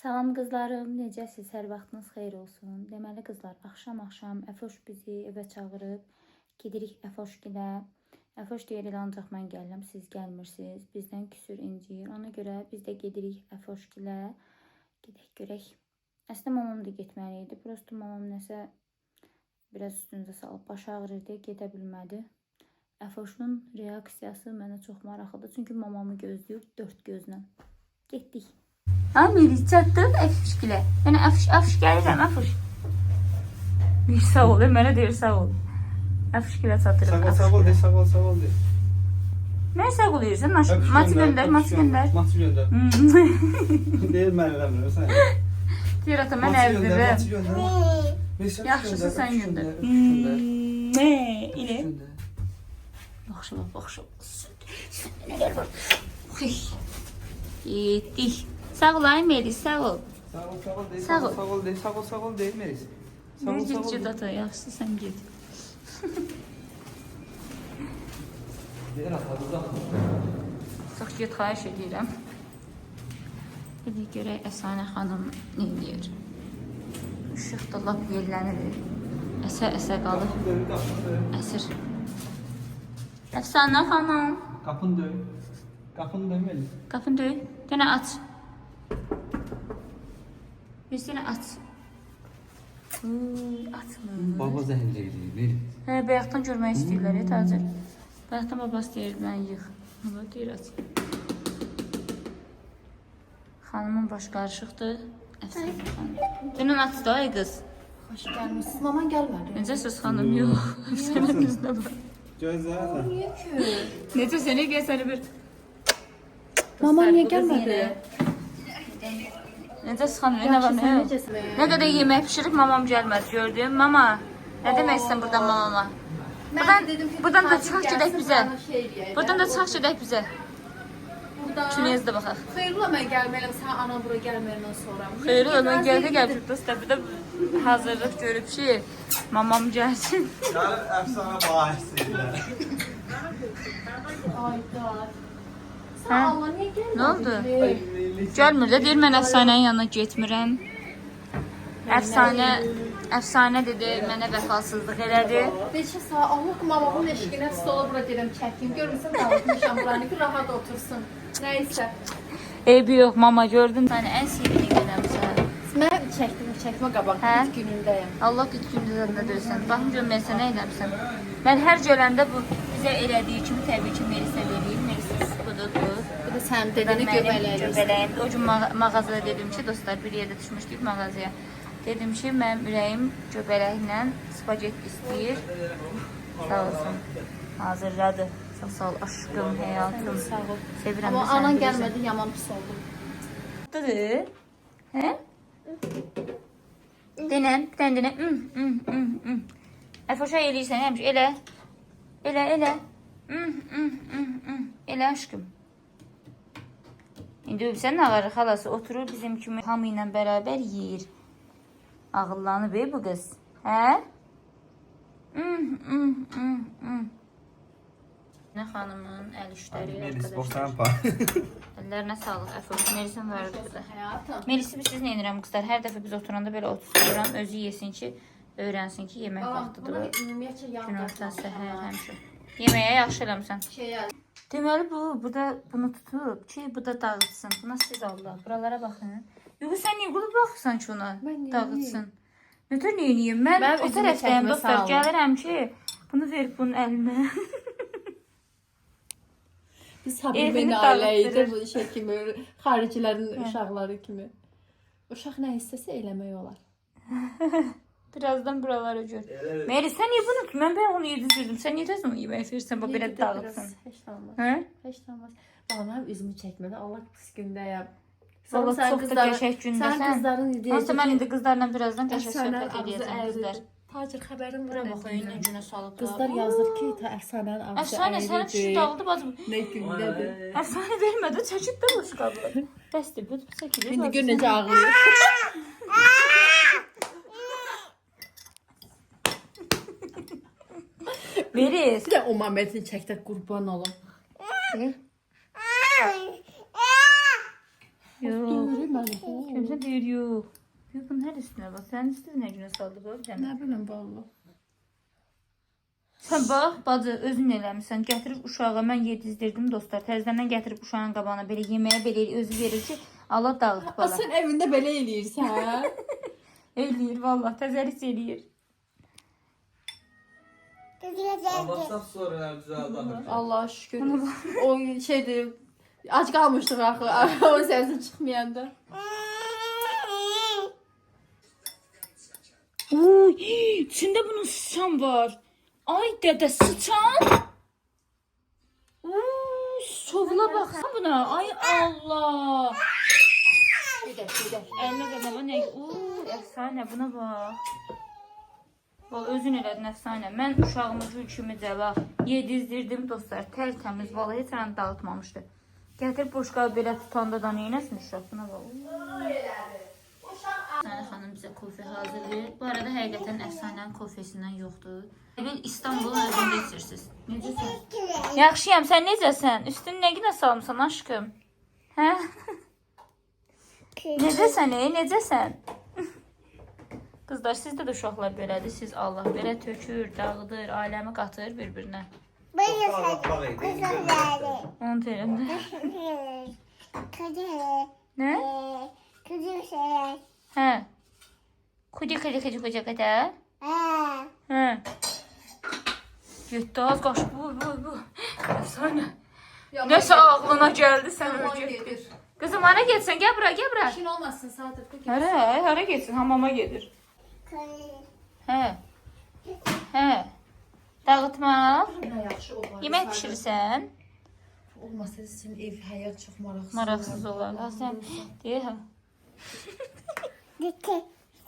Salam qızlarım, necəsiz? Hər vaxtınız xeyir olsun. Deməli qızlar, axşam Əfoş bizi evə çağırıb, gedirik Əfoşgilə. Əfoş deyir, ancaq mən gəlirəm, siz gəlmirsiniz. Bizdən küsür incir. Ona görə biz də gedirik Əfoşgilə. Gedək görək. Əslində mamam da getməli idi. Prosto mamam nəsə biraz üstünüzə salıb baş ağrırdı, gedə bilmədi. Əfoşun reaksiyası mənə çox maraqlıdır. Çünki mamamı gözləyir dörd gözlə. Getdik. Ha Melis çatdıq Əfoşgilə. Yəni Əfoş gəlirəm Əfoş. Bir sağ ol, mənə deyir sağ ol. Əfoşgilə çatdırıq. Sağ ol de. Mən sağ ol deyirsən, matı göndər. Matı göndər. Deyir mən eləmirəm, sən. Deyir ata, mən əvdirəm. Matı göndər. Yaxşısı sən göndər. İlə. Baxışa. Səndə nələr var? Getdik. Sağ ol ay Melis, sağ ol. Sağ ol de Melis. Git ata, yaxşısı sən git. Deyir ata, uzaq. Çox get, xahiş edirəm. Hadi görək Əfsanə xanım nə edir? Işıq da lap yellənir. Əsə qalır. Əsir. Əfsanə xanım. Qapını döy Melis. Qapını döy. Dönə aç. Bir sənə aç. Açmır. Baba zəhəncəydi, Melis. Hə, bayaqdan görmək istəyirlər, Tacir. Bayaqdan babası deyir, mən yığ. Baba deyir, aç. Xanımın başı qarışıqdır. Əfsanə xanım. Dönən aç da, ay qız. Xoş gəlmişsiniz. Maman gəlmədi. Necəsiz xanım? Yox. Əfsanə bizdə var. Gözlə. Niyə ki? Necə səni gəl səni bir... Mama niyə gəlmədi? Necəsiz xanım? Nə var, nə yox? Nə qədər yemək pişirib, mamam gəlmədi, gördün? Mama, nə demək istəyən buradan mamama? Buradan da çıxaq gedək bizə. Buradan da çıxaq gedək bizə. Küneyəz də baxaq. Xeyirlə mən gəlməliyəm, sən anan bura gəlməyəndən sonra. Xeyirlə mən gəldik dostlar. Bir də hazırlıq görüb ki, mamam gəlsin. Gəlib əfsanə bahisiyle. Ayda. Hə? Sən Allah niyə gəlmədin? Nə oldu? Gəlmir də, deyir mən Əfsanənin yanına getmirəm. Əfsanə dedi, mənə vəfasızlıq elədi. Beşə saat Allah mamamın eşqinə stola bura gedim çəkim. Görmüsən dağıtmışam buranı ki, rahat otursun. Nəysə. Eybi yox, mama gördün. Sən ən sevdiyin günəmsən. Mən çəkmə qabaq, Hə? ilk günündəyəm. Allah bir gündə də döysən. Baxın görüm mən sənə eləmişəm. Mən hər gələndə bu bizə elədiyi kimi təbii ki Melisə eləyir. Melisəs budur. Bu da sən dediyini göbələyir. O gün mağazada dedim ki, dostlar bir yerdə düşmüşdük mağazaya. Dedim ki, mənim ürəyim göbələklə spagetti istəyir. Sağ olsun. Hazırladı. Sağ ol aşkım, həyatım. Sağ ol. Sevirəm Amma də səni. anan gəlmədi, yaman pis oldum. Dıdır. Hə? Denən, bir dənə denə. Əfoşa eləyirsən, həmiş, elə. Elə. Elə aşkım. İndi sən ağarı xalası oturur bizim kimi hamı ilə bərabər yeyir. Ağıllanıb bu qız. Hə? Nə xanımın əl işləri Melis, arkadaşlar. borsan pa. Əllərinə sağlıq Əfoş. Melisin var burada. Həyatım. Melisi siz nə edirəm qızlar? Hər dəfə biz oturanda belə otururam, özü yesin ki, öyrənsin ki, yemək vaxtıdır. Ümumiyyətcə yağ Günorta, səhər, həmişə. Yeməyə yaxşı eləmsən. Şeyə, Deməli burada bunu tutub ki, bu da dağıtsın. Buna siz Allah, buralara baxın. Yox, sən niyə qulub baxırsan ki ona dağıtsın? Nətər neyiniyim? Mən o tərəfdəyəm dostlar, gəlirəm ki, bunu verib bunun əlinə. biz Habibənin ailə idi, bu şey kimi, xaricilərin uşaqları kimi. Uşaq nə istəsə eləmək olar. Birazdan buralara gör. Melis, sən niyə bunu tutun? Mən onu yedirdim. Sən niyə tezən onu yemək verirsən? Bax, belə dağıtsın. Heç olmaz. Hə? Heç olmaz. Bax, mənim üzümü çəkmədə, Allah pis gündəyəm. Valla çox da qəşək gündəsən. Sən qızların Hansı mən indi qızlarla birazdan qəşək Əfsanənin söhbət edəcəm qızlar. Tacir xəbərin var. Bura bax, önünə günə salıblar. Qızlar yazır ki, Əfsanənin ağzı Əfsanə, sənin düşün dağıldı bacım. Nə gündədir. Əfsanə vermədi, çəkib də boş qabı. Bəsdir, bu çəkilir. İndi gör necə ağlayır. Melis. Bir də o Məmmədin çəkdə qurban olum. Yox. Görürüm mən. Kimse deyir yox. Yox, bunun hər üstünə bax. Sənin üstünə nə günə saldı bu? Nə bilim valla. Sən bax, bacı, özün eləmirsən. Gətirib uşağa mən yedizdirdim dostlar. Təzədən gətirib uşağın qabağına belə yeməyə belə özü verir ki, Allah dağıt bala. Sən evində belə eləyirsən. Eləyir vallah, təzəlik eləyir. WhatsApp sonra düzəldi. Allah'a şükür. O şeydir. Ac qalmışdıq axı. O səsi çıxmayanda. Uy, içində bunun sıçan var. Ay dədə, sıçan. Uy, şovla baxsan buna. Ay Allah. Gedək. Əlinə qədəmə nə? Uy, əfsanə, buna bax. Vallahi özün elədin əfsanə. Mən uşağımı gül kimi cəva yedizdirdim dostlar. Tərtəmiz, vallahi heç an dağıtmamışdı. Gətir boşqabı belə tutanda da neynəsin uşaq? Buna bax. Əfsanə xanım bizə kofe hazırlayır. Bu arada həqiqətən əfsanənin kofesindən yoxdur. Evin İstanbul'un özündə içirsiniz. Necəsən? Yaxşıyam, sən necəsən? Üstünü nə günə salmışsan aşkım? Hə? Necəsən, necəsən? Qızlar, sizdə də uşaqlar belədir. Siz Allah belə tökür, dağıdır, aləmi qatır bir-birinə. Onu deyirəm də. Nə? Hə. Kucu qədər? Hə. Getdi az qaşı. Bu. Əfsanə. Nəsə ağlına gəldi sən öyrət. Qızım, hara getsən? Gəl bura. İşin olmasın Sadıqda. Hara getsin? Hamama gedir. Hə. Dağıtmaq. Yaxşı olar. Yemək pişirirsən? Olmasa sizin ev həyat çox maraqsız. Maraqsız olar. Ha, sən deyir ha.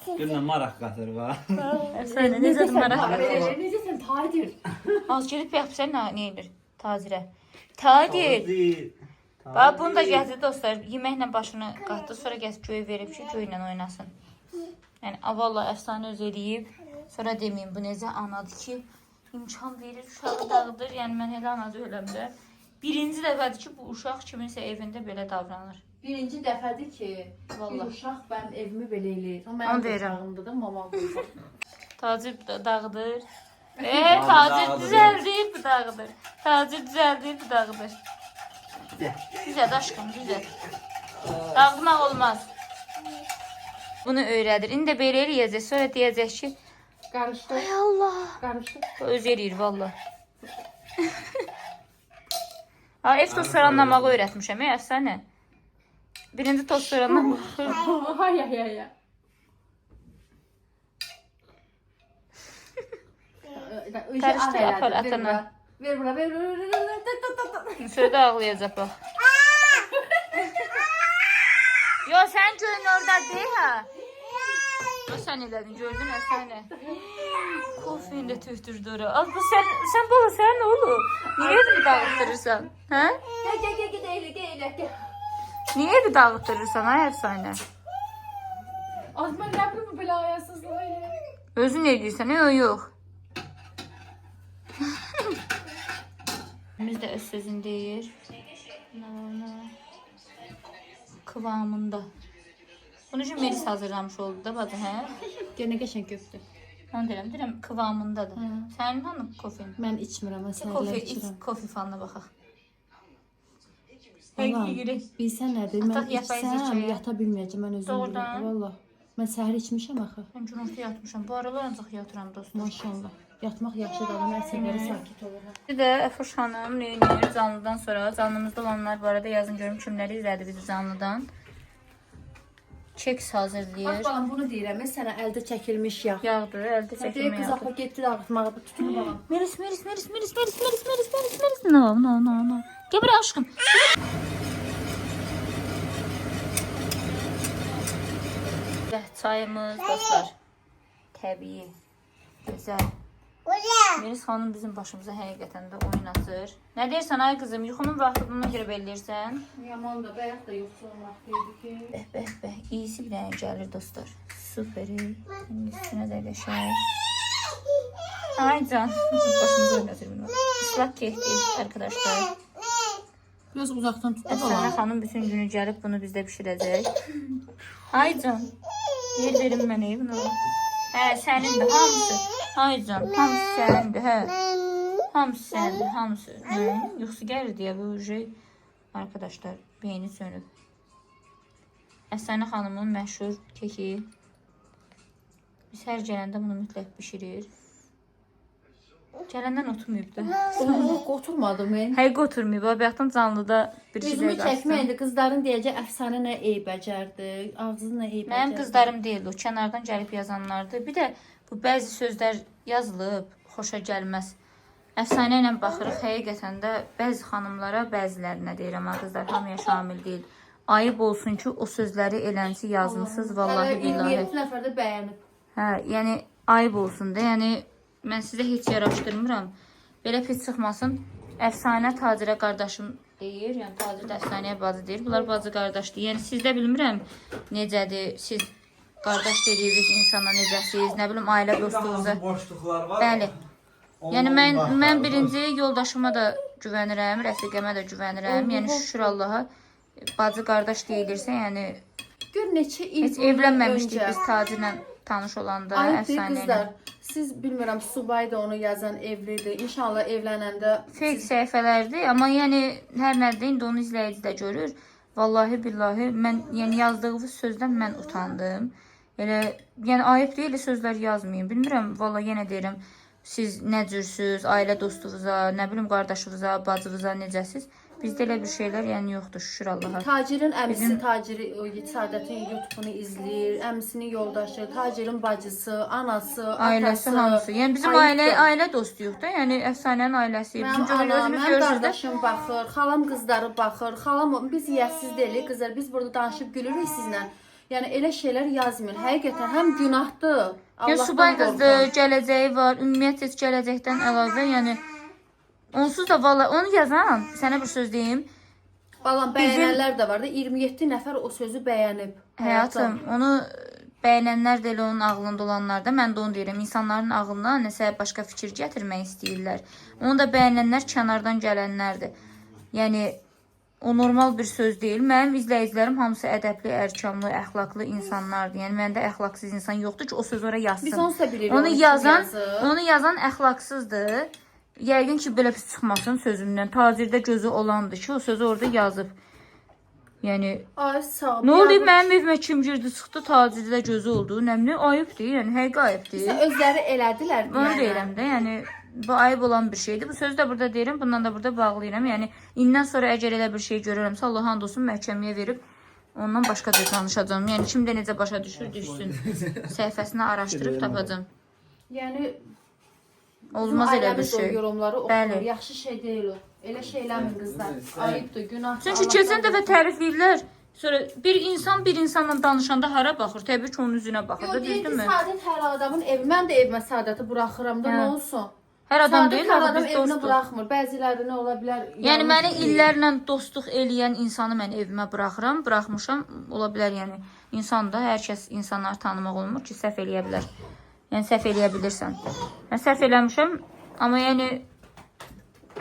Güllə maraq qatır var. Əfsanə, necədir maraq? Necəsən Tadir? Az gedib bax sən nə edir? Tazirə. Tadir. Bax bunu da gətirdi dostlar. Yeməklə başını qatdı, sonra gətirib göy verib ki, göylə oynasın. Yəni vallahi əfsanə öz eləyib. Sonra deməyim bu necə anadır ki, imkan verir, uşağı dağıdır. Yəni mən elə ana deyiləm də. Birinci dəfədir ki, bu uşaq kiminsə evində belə davranır. Birinci dəfədir ki, Vallahi. bir uşaq mənim evimi belə eləyir. Onu Mənim deyirəm. uşağımdır da mamam qoyacaq. Tacir dağıdır. Tacir düzəldir, bu dağıdır. Tacir düzəldir, bu dağıdır. Düzəld aşkım, düzəld. Dağıtmaq olmaz. Bunu öyrədir. İndi də belə eləyəcək. Sonra deyəcək ki, Qarışdı. ay Allah. Qarışdı. O öz eləyir valla. Ev tost soranlamağı öyrətmişəm, əfsanə. Birinci tost soranlamağı. Hay. Karışdır, apar, atana. Ver bura. Sonra da ağlayacaq bax. Yo, sən göyün orada deyil ha. O sən elədin, gördün əfsanə. Kofeyi də tökdürdü ora. Az bu sən bala, sən nə olur? Niyə evi dağıtdırırsan? Hə? Gəl. Niyə evi dağıtdırırsan ay əfsanə? Az mən nə bilim bu belə ayasızlığı elə. Özün eləyirsən, yox. Biz də öz sözün deyir. Kıvamında. Bunu üçün Melis hazırlamış oldu da bacı, hə? Gene qəşəng köfdür. Onu deyirəm, kıvamındadır. Sənin hanı kofein? Mən içmirəm, mən Kofe, səhərlər iç içirəm. kofe falına baxaq. Vallahi, Yürək. bilsən nədir? Ataq Mən yapayız içsəm içəyə. yata bilməyəcəm, mən özüm Doğrudan? bilirəm. Valla. Mən səhər içmişəm axı. Mən günorta yatmışam. Bu aralar ancaq yatıram dostum. Maşallah. Yatmaq yaxşıdır, adam əsəbləri sakit olur. Bir də Əfoş xanım neyinir canlıdan sonra. Canlımızda olanlar bu arada yazın görüm kimləri izlədi bizi canlıdan. Keks hazırlayır. Bax balam bunu deyirəm, mən sənə əldə çəkilmiş yağ. Yağdır, əldə Deyir çəkilmə qız yağdır. axı getdi dağıtmağa, tutun balam. Melis. No. Gel buraya aşkım. Və çayımız dostlar. Təbii. Gözəl. Melis xanım bizim başımıza həqiqətən də oyun açır. Nə deyirsən ay qızım? Yuxunun vaxtına görə bellirsən. Yaman da bayaq da yoxsul vaxtıydı ki. Bəh. İyisi bir dənə gəlir dostlar. Süperi. Şimdi üstünə də qəşəng. Ay can. Başımıza oynatır bunu. Islak kek değil arkadaşlar. Biraz uzaqdan tutdu Əfsanə xanım bütün günü gəlib bunu bizdə bişirəcək. Aycan, yer verin mənə bunu. Hə, sənindir hamısı. Aycan, hamısı sənindir, hə. Hamısı sənindir, hamısı. Hə, yoxsa gəlir deyə bu arkadaşlar beyni sönüb. Əfsanə xanımın məşhur keki. Biz hər gələndə bunu mütləq bişirir. Gələndən oturmayıbdı. Oturmadım mən. Həqiqi oturmayıb. Bayaqdan canlıda bir şey Üzümü qaçdı. çəkməyəndə qızların deyəcək Əfsanə nə ey bəcərdi, ağzı nə ey bəcərdi. Mənim qızlarım deyil, o kənardan gəlib yazanlardır. Bir də bu bəzi sözlər yazılıb, xoşa gəlməz. Əfsanə ilə baxırıq, həqiqətən də bəzi xanımlara, bəzilərinə deyirəm, qızlar hamıya şamil deyil. Ayıb olsun ki, o sözləri eləncə yazmısınız, vallahi billahi. 27 nəfər də bəyənib. Hə, yəni ayıb olsun da, yəni mən sizə heç yaraşdırmıram. Belə pis çıxmasın. Əfsanə Tacirə qardaşım deyir, yəni Tacir də Əfsanəyə bacı deyir. Bunlar bacı qardaşdır. Yəni sizdə bilmirəm necədir, siz qardaş dediyiniz insana necəsiz, nə bilim ailə dostunuza. Boşluqlar var. Bəli. Yəni mən birinci yoldaşıma da güvənirəm, rəfiqəmə də güvənirəm. Yəni şükür Allaha bacı qardaş deyilirsə, yəni Gör neçə il heç evlənməmişdik biz Tacirlə tanış olanda, Əfsanə Əfsanə ilə. qızlar, siz bilmirəm Subay da onu yazan evlidir. İnşallah evlənəndə Fake səhifələrdir, amma yəni hər nədir, indi onu izləyici də görür. Vallahi billahi mən yəni yazdığınız sözdən mən utandım. Elə yəni ayıb deyil sözlər yazmayın. Bilmirəm, vallahi yenə deyirəm, siz nə cürsüz, ailə dostunuza, nə bilim qardaşınıza, bacınıza necəsiz? Bizdə elə bir şeylər yəni yoxdur, şükür Allaha. Tacirin əmisi Taciri o Səadətin YouTube-unu izləyir, əmisinin yoldaşı, Tacirin bacısı, anası, Ailəsi atası. hamısı. Yəni bizim ailə dostu yox da, yəni Əfsanənin ailəsi. Mənim Bizim anam, özünüz mənim görürsüz də. qardaşım baxır, xalam qızları baxır, xalam biz yəssiz deyilik qızlar, biz burada danışıb gülürük sizlə. Yəni elə şeylər yazmayın. Həqiqətən həm günahdır. Ya subay qızdır, gələcəyi var, ümumiyyətlə heç gələcəkdən əlavə, yəni onsuz da valla onu yazan, sənə bir söz deyim. Balam bəyənənlər də var da 27 nəfər o sözü bəyənib. Həyatım, onu bəyənənlər də elə onun ağlında olanlar da, mən də onu deyirəm, insanların ağlına nəsə başqa fikir gətirmək istəyirlər. Onu da bəyənənlər kənardan gələnlərdir. Yəni o normal bir söz deyil. Mənim izləyicilərim hamısı ədəbli, ərkamlı, əxlaqlı insanlardır. Yəni məndə əxlaqsız insan yoxdur ki, o söz oraya yazsın. Biz onsuz da bilirik. Onu yazan əxlaqsızdır. Yəqin ki, belə pis çıxmasın sözümdən. Tacirdə gözü olandır ki, o sözü orada yazıb. Yəni Ay sağ ol. nə oldu mənim evimə kim girdi çıxdı, tacirdə gözü oldu. Nə bilim ayıbdır, yəni həqiqi ayıbdır. Sən özləri elədilər. Bunu deyirəm də, yəni bu ayıb olan bir şeydir. Bu sözü də burada deyirəm, bundan da burada bağlayıram. Yəni indən sonra əgər elə bir şey görürəmsə, Allah and olsun məhkəməyə verib ondan başqa da danışacağam. Yəni kim də necə başa düşür, düşsün. Səhifəsini araşdırıb tapacağam. Yəni olmaz elə bir şey. Yorumları oxuyur. Bəli. Yaxşı şey deyil o. Elə şeylərmi qızlar? Ayıbdır, günahdır. Çünki keçən dəfə tərifləyirlər. Sonra bir insan bir insanla danışanda hara baxır? Təbii ki, onun üzünə baxır da, düzdürmü? Səadət hər adamın evi. Mən də evimə Səadəti buraxıram da, nə olsun? Hər adam deyil, hər axı adam biz evinə dostuq. buraxmır. Bəziləri nə ola bilər? Yəni məni illərlə dostluq eləyən insanı mən evimə buraxıram, buraxmışam. Ola bilər, yəni insan da hər kəs insanları tanımaq olmur ki, səhv eləyə bilər. Yəni səhv eləyə bilirsən. Mən səhv eləmişəm, amma yəni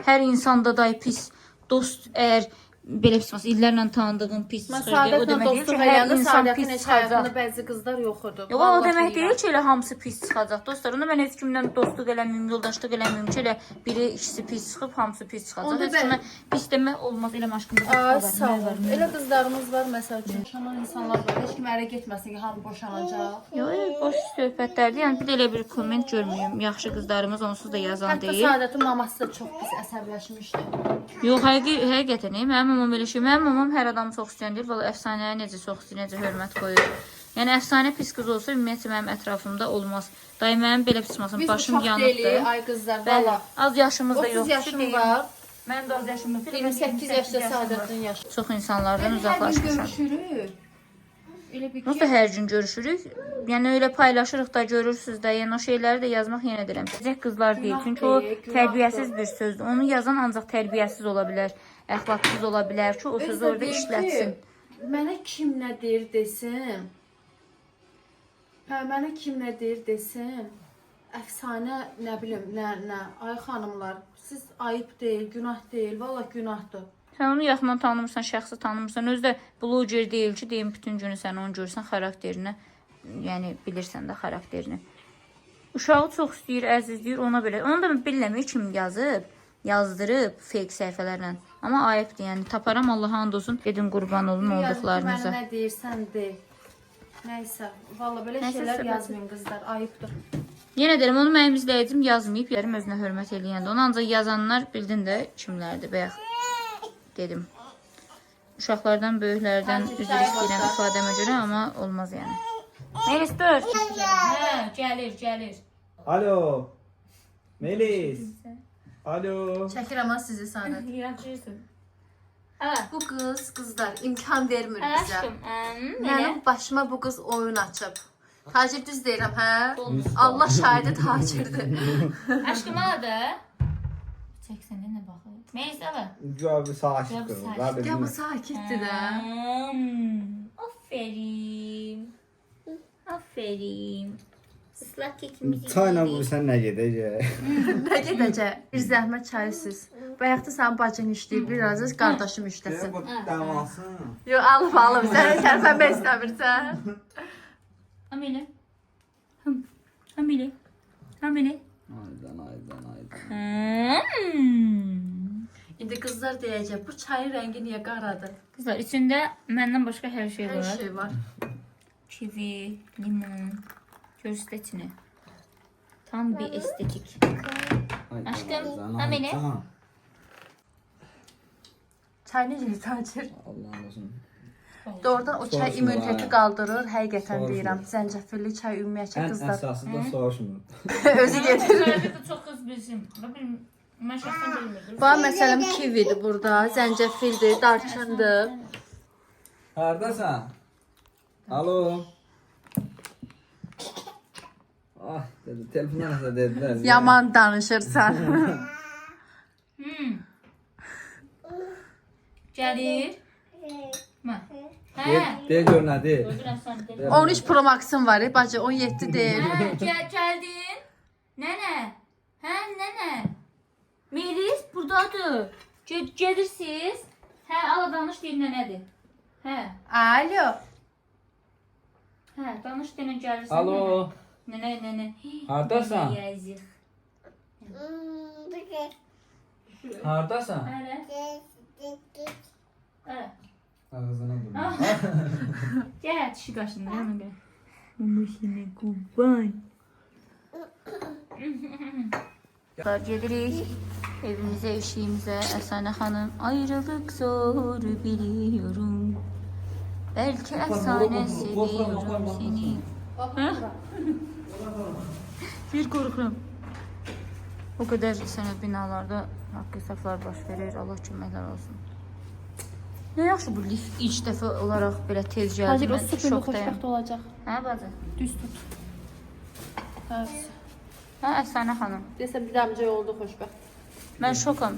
hər insanda da pis dost əgər belə pis illərlə tanıdığım pis çıxır. O demək deyil ki, hər insan pis çıxacaq. Bəzi qızlar yox idi. Yox, o demək deyil ki, elə hamısı pis çıxacaq. Dostlar, onda mən heç kimlə dostluq eləməyim, yoldaşlıq eləməyim ki, elə biri ikisi pis çıxıb, hamısı pis çıxacaq. Heç kimə pis demək olmaz, elə maşqımda var. Sağ ol. Elə qızlarımız var, məsəl üçün, boşanan insanlar var. Heç kim ərə getməsin ki, hamı boşanacaq. Yox, boş söhbətlərdir. Yəni bir də elə bir komment görməyim. Yaxşı qızlarımız onsuz da yazan deyil. Hətta Səadətin maması da çox pis əsəbləşmişdi. Yox, həqiqətən, mənim mamam belə şey. Mənim mamam hər adamı çox istəyən deyil. Valla Əfsanəyə necə çox istəyir, necə hörmət qoyur. Yəni Əfsanə pis qız olsa, ümumiyyətlə mənim ətrafımda olmaz. Dayı mənim belə pis olmasın, başım yanıbdır. Ay qızlar, Bəli, valla. az yaşımız da 30 yoxdur. yaşım var. Mənim də az yaşım yoxdur. 28 yaşda Səadətin yaşı. Çox insanlardan uzaqlaşmışam. Görüşürük. Elə bir Biz də hər gün görüşürük. Yəni elə paylaşırıq da, görürsüz də. Yəni o şeyləri də yazmaq yenə deyirəm. Sizcək qızlar deyil. Çünki o tərbiyəsiz bir sözdür. Onu yazan ancaq tərbiyəsiz ola bilər, əxlaqsız ola bilər ki, o sözü orada işlətsin. Mənə kim nə deyir desin. Hə, mənə kim nə deyir desin. Əfsanə nə bilim, nə. Ay xanımlar, siz ayıb deyil, günah deyil. Valla günahdır. Sən onu yaxından tanımırsan, şəxsi tanımırsan. Özü də bloger deyil ki, deyim bütün günü sən onu görürsən xarakterini. Yəni bilirsən də xarakterini. Uşağı çox istəyir, əzizləyir, ona belə. Onu da bilmirəm kim yazıb, yazdırıb fake səhifələrlə. Amma ayıbdır, yəni taparam Allah and olsun. Dedim qurban olun olduqlarınıza. Mənə nə deyirsən de. Nəysə, valla belə şeylər yazmayın qızlar, ayıbdır. Yenə deyirəm, onu mənim izləyicim yazmayıb. Yarım özünə hörmət eləyəndə. Onu ancaq yazanlar bildin də kimlərdir, bayaq dedim. Uşaqlardan, böyüklərdən üzr istəyirəm ifadəmə görə, amma olmaz yəni. Melis dur. Hə, gəlir. Alo. Melis. Alo. Çəkirəm ha sizi sana. Yaxşırsın. Bu qızlar imkan vermir bizə. Aşkım, Mənim başıma bu qız oyun açıb. Tacir düz deyirəm, hə? Allah şahidi tacirdir. Aşkım aladı. Çəksən də nə baxır? Melis ala. Cavabı sakit Cavabı kız. sakit. Ya bu sakitdir də. Aferin. Aferin. Islak kekimizi Çayla yedik. vursan nə gedəcək? Nə gedəcək? Bir zəhmət çayısız. Bayaqda sənin bacın işləyir, biraz da qardaşım işləsin. Bu damansın. Yox, alıb. Sən tərpənmək istəmirsən. Amele. Amele. Aydan. İndi qızlar deyəcək, bu çayın rəngi niyə qaradır? Kızlar içində məndən başqa hər şey Hər var. şey var. Kivi, limon, göz içini. Tam bir estetik. Aşkım, Amele. Çay necə tacir? Allah'ın olsun. Doğrudan o çay Soruşma immuniteti ha. qaldırır, həqiqətən Soruşma. deyirəm. Zəncəfilli çay ümumiyyətcə En qızlar esası da soruşmur. özü gedir. Bunlarda da çox qız bilsin. Mən şəxsən bilmirdim. Bax məsələn kividir burada, zəncəfildir, darçındır. Haradasan? Alo. Ah dedi. Telefondan nasıl dediler? Yaman danışırsan. Gəlir. Hə. De gör nə de. Görürəm sən de. 13 Pro Max-ım var, bacı 17 deyil. Gəldin. Nənə. Hə, nənə. Melis burdadır. Gedirsiniz. Hə, ala danış deyir nənədir. Hə. Alo. Hə, danış deyən gəlirsən. Alo. Nənə. Haradasan? Yazıq. Haradasan? Hələ. Hələ. Ağzına dur. Gəl, dişi qaşındı, yana gəl. Mamışını qurban. Gedirik evimizə, eşiyimizə. Əfsanə xanım, ayrılık zor biliyorum. Belki əfsanə seviyorum seni. Bir qorxuram. O qədər sənət binalarda haqq hesablar baş verir. Allah köməklər olsun. Ne yaxşı bu lif ilk dəfə olaraq belə tez gəldi. Tacir o Mən süpürmə şokdayım. xoşbəxt olacaq. Hə bacı? Düz tut. Hə. Hə Əfsanə xanım. Desə bir damcı oldu xoşbəxt. Mən şokam.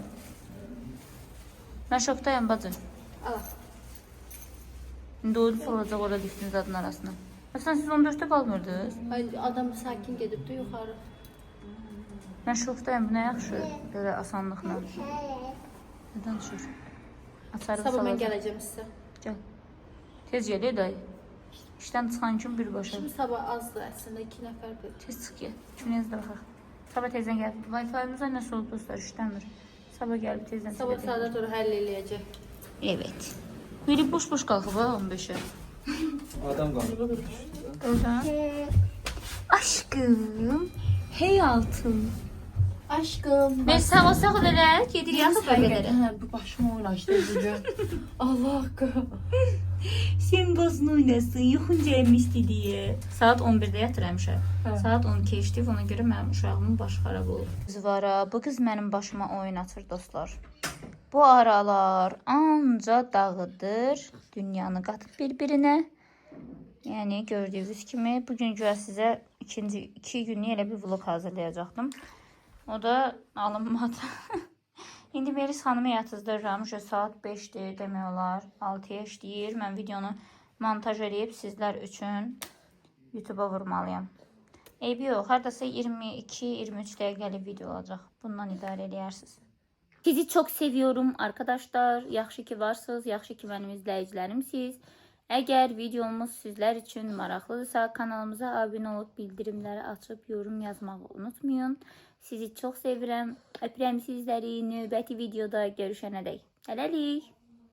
Mən şokdayım bacı. Ala. İndi oldu olacaq orada liftin zadın arasına. Əfsan siz 14'te qalmırdınız? Ay adam sakin gedibdi yuxarı. Mən şokdayım. Bu nə yaxşı? Belə asanlıqla. Nə danışır? Açarıq Sabah mən salacaq. gələcəm sizə. Gəl. Tez gəl dayı. İşdən çıxan kimi birbaşa. Şimdi sabah azdır əslində 2 nəfərdir. Tez çıx gəl. Üçünüz də baxaq. Sabah tezdən gəl. Wi-Fi'miz nə oldu dostlar? İşləmir. Sabah gəlib tezdən. Sabah çıxacaq. saat sonra həll eləyəcək. Evet. Biri boş qalxıb ha 15'e. Adam qaldı. Oradan. Aşkım. Hayatım. Aşkım. Ben sağ ol elə gedir yaxşı bölgələrə. Hə, bu başıma oyun açdı bugün. Allah haqqı. Sen bozun oynasın, yuxun gəlmişdi deyə. Saat 11-də yatıramışam. Saat 10 keçdi, ona görə mənim uşağımın başı xarab olub. Zvara, bu qız mənim başıma oyun açır dostlar. Bu aralar anca dağıdır, dünyanı qatıb bir-birinə. Yəni gördüyünüz kimi bugün güya sizə 2 günlük elə bir vlog hazırlayacaqdım. O da alınmadı. İndi Melis xanımı yatızdırıram. Saat 5'dir demək olar. 6'ya işləyir. Mən videonu montaj edib sizlər üçün YouTube'a vurmalıyam. Eybi yox. Hardasa 22-23 dəqiqəlik video olacaq. Bundan idarə edərsiniz. Sizi çok seviyorum arkadaşlar. Yaxşı ki varsınız, yaxşı ki mənim izləyicilərimsiz. Əgər videomuz sizlər üçün maraqlıdırsa, kanalımıza abunə olub, bildirimləri açıb, yorum yazmağı unutmayın. Sizi çox sevirəm. Öpürəm sizləri. Növbəti videoda görüşənədək. Hələlik.